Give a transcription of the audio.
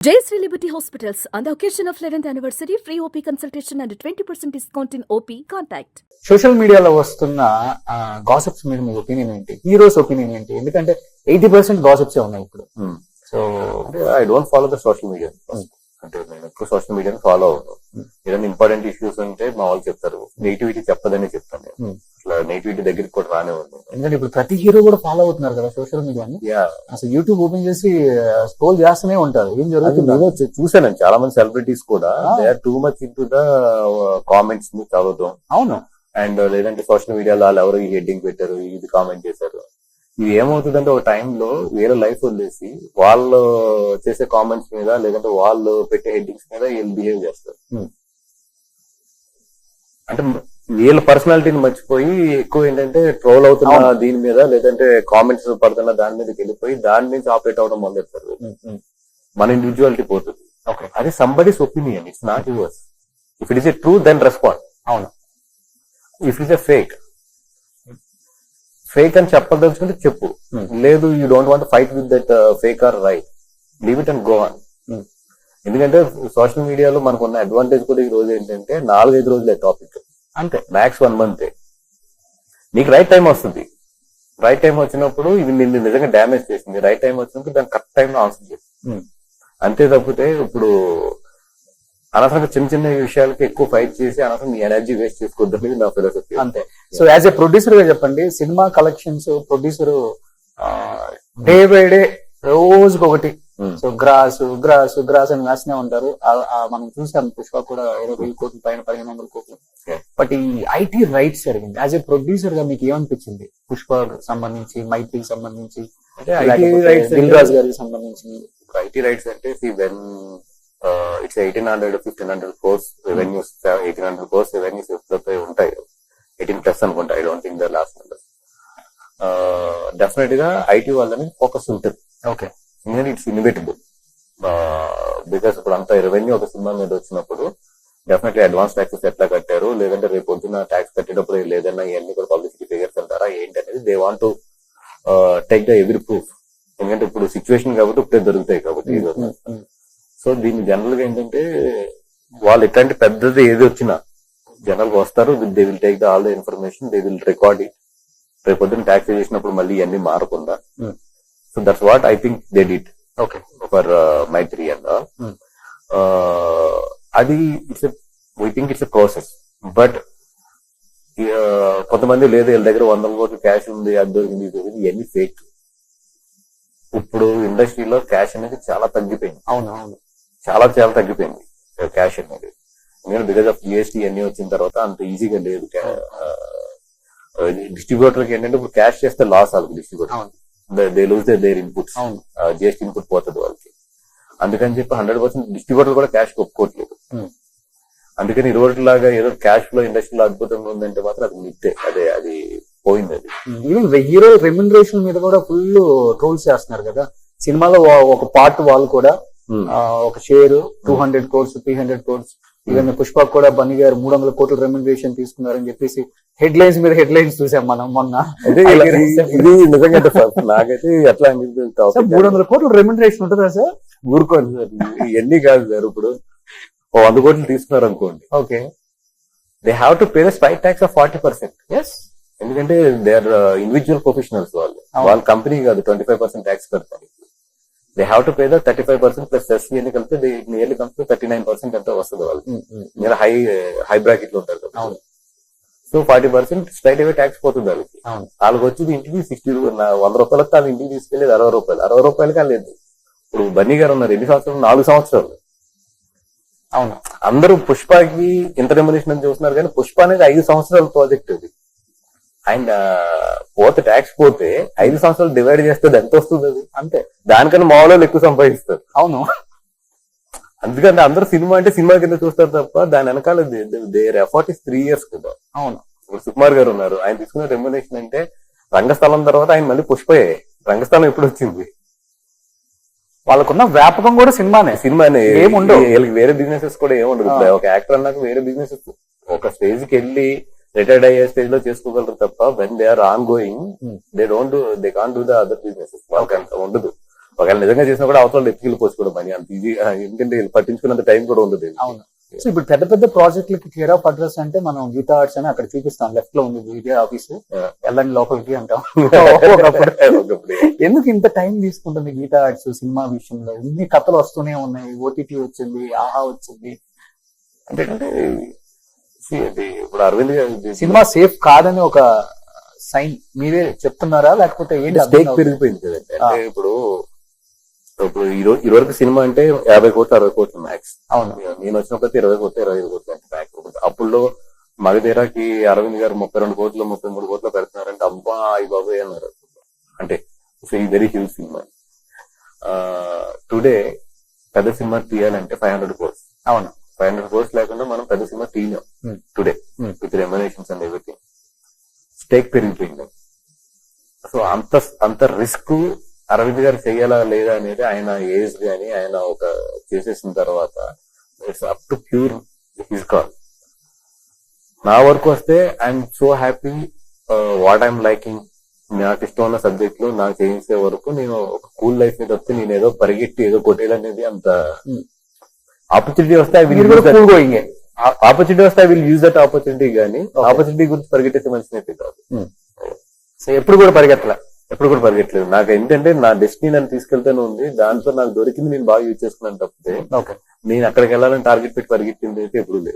Jayashree Liberty Hospitals on the occasion of 11th anniversary, free OP consultation and 20% discount in OP. Contact. Social మీడియాలో వస్తున్న gossips మీద మీ opinion ఏంటి? Heroes opinion ఏంటి? ఎందుకంటే 80% gossips ఉన్నాయి ఇప్పుడు. సో అంటే I don't follow the social media. అంటే నేను ఎక్కువ సోషల్ మీడియాని ఫాలో అవుతాను. ఏదైనా ఇంపార్టెంట్ ఇష్యూస్ ఉంటే మా వాళ్ళు చెప్తారు, నెగిటివిటీ చెప్పదని చెప్తాను నేను. అట్లా నెగిటివిటీ దగ్గరికి కూడా రానివ్వండి. ఎందుకంటే ఇప్పుడు ప్రతి హీరో కూడా ఫాలో అవుతున్నారు కదా సోషల్ మీడియాని. అసలు యూట్యూబ్ ఓపెన్ చేసి స్క్రోల్ చేస్తూనే ఉంటారు. ఏం జరుగుతుంది చూసాను. చాలా మంది సెలబ్రిటీస్ కూడా they are too much into the ద కామెంట్స్ ని చదవడం. అవును. అండ్ లేదంటే సోషల్ మీడియాలో వాళ్ళు ఎవరు ఈ హెడ్డింగ్ పెట్టారు, ఇది కామెంట్ చేశారు. ఇది ఏమవుతుందంటే ఒక టైంలో వేరే లైఫ్ వదిలేసి వాళ్ళు చేసే కామెంట్స్ మీద లేదంటే వాళ్ళు పెట్టే హెడ్డింగ్స్ మీద వీళ్ళు బిహేవ్ చేస్తారు. అంటే వీళ్ళ పర్సనాలిటీని మర్చిపోయి ఎక్కువ ఏంటంటే ట్రోల్ అవుతున్న దీని మీద లేదంటే కామెంట్స్ పడుతున్న దాని మీదకి వెళ్ళిపోయి దాని నుంచి ఆపరేట్ అవడం మొదలెడతారు. మన ఇండివిజువాలిటీ పోతుంది. అది somebody's opinion, it's not yours. If it is a true then respond. అవును. If it is a fake అని చెప్పదలుచుకుంటే చెప్పు. లేదు, you don't want fight with that fake or right, leave it and go on. ఎందుకంటే social మీడియాలో మనకు ఉన్న advantage కూడా ఈ రోజు ఏంటంటే 4-5 రోజులే టాపిక్, అంతే మ్యాక్స్ 1 month. నీకు రైట్ టైం వస్తుంది. రైట్ టైం వచ్చినప్పుడు ఇది నిన్ను నిజంగా డ్యామేజ్ చేసింది. రైట్ టైం వచ్చినప్పుడు దాన్ని కరెక్ట్ టైంలో ఆన్సర్ చేస్తుంది. అంతే తప్పితే ఇప్పుడు అనవసరంగా చిన్న చిన్న విషయాలకి ఎక్కువ ఫైట్ చేసి అనవసరం ఎనర్జీ వేస్ట్ చేసుకోవద్దని నా ఫిలాసఫీ. అంతే. సో యాజ్ ఏ ప్రొడ్యూసర్ గా చెప్పండి, cinema collections producer day by day రోజుకి ఒకటి సో గ్రాస్ అని రాసినే ఉంటారు. మనం చూసాం పుష్ప కూడా 20,000 కోట్ల పైన 1,500 కోట్లు. బట్ ఈ ఐటీ రైట్స్ జరిగింది. యాజ్ ఏ ప్రొడ్యూసర్ గా మీకు ఏమనిపించింది? పుష్ప సంబంధించి, మైత్రికి సంబంధించి, దిల్ రాజు గారికి సంబంధించి. ఐటీ రైట్స్ అంటే it's 1,800-1,500 crores revenues, 1,800 crores revenues ఎప్పుడైతే ఉంటాయి, 18+ అనుకుంటా. I don't think the last number. Definite గా ఐటీ వాళ్ళని ఫోకస్ ఉంటుంది. ఓకే. ఎందుకంటే ఇట్స్ ఇన్విటబుల్. బికాస్ ఇప్పుడు అంత రెవెన్యూ ఒక సినిమా మీద వచ్చినప్పుడు డెఫినెట్లీ అడ్వాన్స్ ట్యాక్సెస్ ఎట్లా కట్టారు, లేదంటే రేపు పొద్దున్న ట్యాక్స్ కట్టేటప్పుడు లేదన్నా ఇవన్నీ కూడా పబ్లిసిటీ ఫిగర్స్ అంటారా ఏంటి అనేది they want to take the every proof. ఎందుకంటే ఇప్పుడు సిచ్యువేషన్ కాబట్టి ఇప్పుడే దొరుకుతాయి కాబట్టి. సో దీన్ని జనరల్ గా ఏంటంటే వాళ్ళు ఎట్లాంటి పెద్దది ఏది వచ్చినా జనరల్ గా వస్తారు, they will take the all the information, they will record it. రేపు పొద్దున్న ట్యాక్స్ చేసినప్పుడు మళ్ళీ ఇవన్నీ మారకుండా. So that's what I think they did for Mythri and అది we think it's a process. But కొంతమంది లేదు వీళ్ళ దగ్గర 100 కోట్ల క్యాష్ ఉంది, అది దొరికింది, ఇది దొరికింది, ఇవన్నీ ఫేక్. ఇప్పుడు ఇండస్ట్రీలో క్యాష్ అనేది చాలా తగ్గిపోయింది. అవును. చాలా చాలా తగ్గిపోయింది క్యాష్ అనేది. ఎందుకంటే బికాస్ ఆఫ్ జిఎస్టీ అన్ని వచ్చిన తర్వాత అంత ఈజీగా లేదు. డిస్ట్రిబ్యూటర్ కి ఏంటంటే ఇప్పుడు క్యాష్ చేస్తే లాస్ అవుతుంది distributor. They lose their inputs. GST input పోతుంది వాళ్ళకి. అందుకని చెప్పి 100% డిస్ట్రిబ్యూటర్ కూడా క్యాష్ ఒప్పుకోవట్లేదు. అందుకని ఈ రోజు లాగా ఏదో క్యాష్ ఫ్లో ఇండస్ట్రీలో అద్భుతంగా ఉందంటే మాత్రం అది మిత్తే. అది పోయింది. అది ఈవెన్ హీరో రెమ్యునరేషన్ మీద కూడా ఫుల్ ట్రోల్స్ చేస్తున్నారు కదా. సినిమాలో ఒక పార్ట్ వాళ్ళు కూడా ఒక share 200 crores 300 crores. Even Pushpa కూడా బన్నీ గారు 300 కోట్ల రెమ్యునరేషన్ తీసుకున్నారని చెప్పేసి హెడ్ లైన్స్ మీద హెడ్ లైన్స్ చూసాం మనం మొన్న. ఇది నిజంగా నాకైతే ఎట్లా అనిపిస్తుంది, 300 కోట్ల రెమ్యునరేషన్ ఉంటుందా సార్? ఊరుకోండి సార్, ఎన్ని కాదు సార్. ఇప్పుడు 100 కోట్లు తీసుకున్నారు అనుకోండి, okay, they have to pay the straight tax of 40%. Yes. ఎందుకంటే దే ఆర్ ఇండివిజువల్ ప్రొఫెషనల్స్. వాళ్ళ కంపెనీ కాదు 25% ట్యాక్స్ కడతారు. They have to pay the 35% plus SC అని కలిపితే నియర్లీ కంపెనీ 39% ఎంతో వస్తుంది వాళ్ళకి. మీరు హై బ్రాకెట్ లో ఉంటారు కదా. సో 40% స్ట్రైట్ అవే ట్యాక్స్ పోతుంది వాళ్ళకి. వాళ్ళకి వచ్చేది ఇంటికి 100 రూపాయలకి వాళ్ళు ఇంటికి తీసుకెళ్లేదు 60 రూపాయలు. 60 రూపాయలకి లేదు. ఇప్పుడు బన్నీ గారు ఉన్నారు, ఎన్ని సంవత్సరాలు? 4 సంవత్సరాలు. అవును. అందరూ పుష్పకి ఇంత రెమ్యునరేషన్ అని చూస్తున్నారు, కానీ పుష్ప అనేది 5 సంవత్సరాల ప్రాజెక్ట్ అది. అండ్ పోతే ట్యాక్స్ పోతే 5 సంవత్సరాలు డివైడ్ చేస్తే ఎంత వస్తుంది? అది అంతే. దానికన్నా మామూలు ఎక్కువ సంపాదిస్తారు. అవును. అందుకంటే అందరూ సినిమా అంటే సినిమా కింద చూస్తారు తప్ప దాని వెనకాల దేర్ ఎఫర్ట్ ఇస్ 3 years కదా. అవును. ఇప్పుడు సుకుమార్ గారు ఉన్నారు, ఆయన తీసుకున్న రెమ్యునరేషన్ అంటే రంగస్థలం తర్వాత ఆయన మళ్ళీ పుష్పయే. రంగస్థలం ఎప్పుడు వచ్చింది? వాళ్ళకున్న వ్యాపకం కూడా సినిమానే ఏముండవు. వీళ్ళకి వేరే బిజినెసెస్ కూడా ఏముండదు. ఒక యాక్టర్ అన్నాక వేరే బిజినెసెస్ ఒక స్టేజ్ కి వెళ్ళి రిటైర్డ్ అయ్యే స్టేజ్ లో చేసుకోగలరు తప్ప when they are ongoing they can't do the other businesses. వాళ్ళకి అంత ఉండదు. ఒకవేళ నిజంగా చేసినా కూడా అవతల ఎత్తుకెళ్ళిపోవచ్చు పని అంత ఈజీ, ఎందుకంటే వీళ్ళు పట్టించుకున్నంత టైం కూడా ఉండదు. అవును. సో ఇప్పుడు పెద్ద పెద్ద ప్రాజెక్టులకి కేర్ ఆఫ్ అడ్రస్ అంటే మనం గీతా ఆర్ట్స్ అని అక్కడ చూపిస్తాం, లెఫ్ట్ లో ఉంది ఇదే ఆఫీస్, వెళ్ళండి లోపలికి అంటాం. ఒకప్పుడు ఎందుకు ఇంత టైం తీసుకుంటుంది గీతా ఆర్ట్స్ సినిమా విషయంలో? ఇన్ని కథలు వస్తూనే ఉన్నాయి, ఓటీటీ వచ్చింది, ఆహా వచ్చింది. అంటే ఇప్పుడు అరవింద్ గారు సినిమా సేఫ్ కాదని ఒక సైన్ మీరే చెప్తున్నారా లేకపోతే ఏంటి? స్టేక్ పెరిగిపోయింది కదండి. అంటే ఇప్పుడు ఈ వరకు సినిమా అంటే 50 కోట్లు 60 కోట్లు మ్యాక్స్. అవును. నేను వచ్చినప్పుడు 20 కోట్లు 25 కోట్లు అంటే మ్యాక్స్. అప్పుల్లో మగధీరాకి అరవింద్ గారు 32 కోట్లు 33 కోట్లు పెడుతున్నారంటే అబ్బా అయ్యి బాబాయ్ అన్నారు. అంటే ఈ వెరీ హ్యూజ్ సినిమా. టుడే పెద్ద సినిమా తీయాలంటే 500 కోర్స్. అవును. 500 కోర్స్ లేకుండా మనం పెద్ద సినిమా తీయలేం today with remunerations and everything. Stake పెరిగిపోయింది. సో అంత రిస్క్ అరవింద్ గారు చెయ్యాలా లేదా అనేది ఆయన ఏజ్ గాని ఆయన ఒక చేసేసిన తర్వాత it's up to pure his call. నా వరకు వస్తే I'm so happy what I'm liking. నాకు ఇష్టం ఉన్న సబ్జెక్ట్ లో నాకు చేయించే వరకు నేను ఒక కూల్ లైఫ్ మీద వస్తే నేను ఏదో పరిగెట్టి ఏదో కొట్టేయాలనేది అంత ఆపర్చునిటీ వస్తే I will use that opportunity కానీ ఆపర్చునిటీ గురించి పరిగెట్టేస్తే మంచినట్టు కాదు. సో ఎప్పుడు కూడా పరిగెట్టలేదు. నాకు ఏంటంటే నా డెస్టినీ నన్ను తీసుకెళ్తూనే ఉంది, దాంతో నాకు దొరికింది నేను బాగా యూజ్ చేసుకున్నాను తప్పితే నేను అక్కడికి వెళ్ళాలని టార్గెట్ పెట్టి పరిగెట్టింది అయితే ఎప్పుడు లేదు.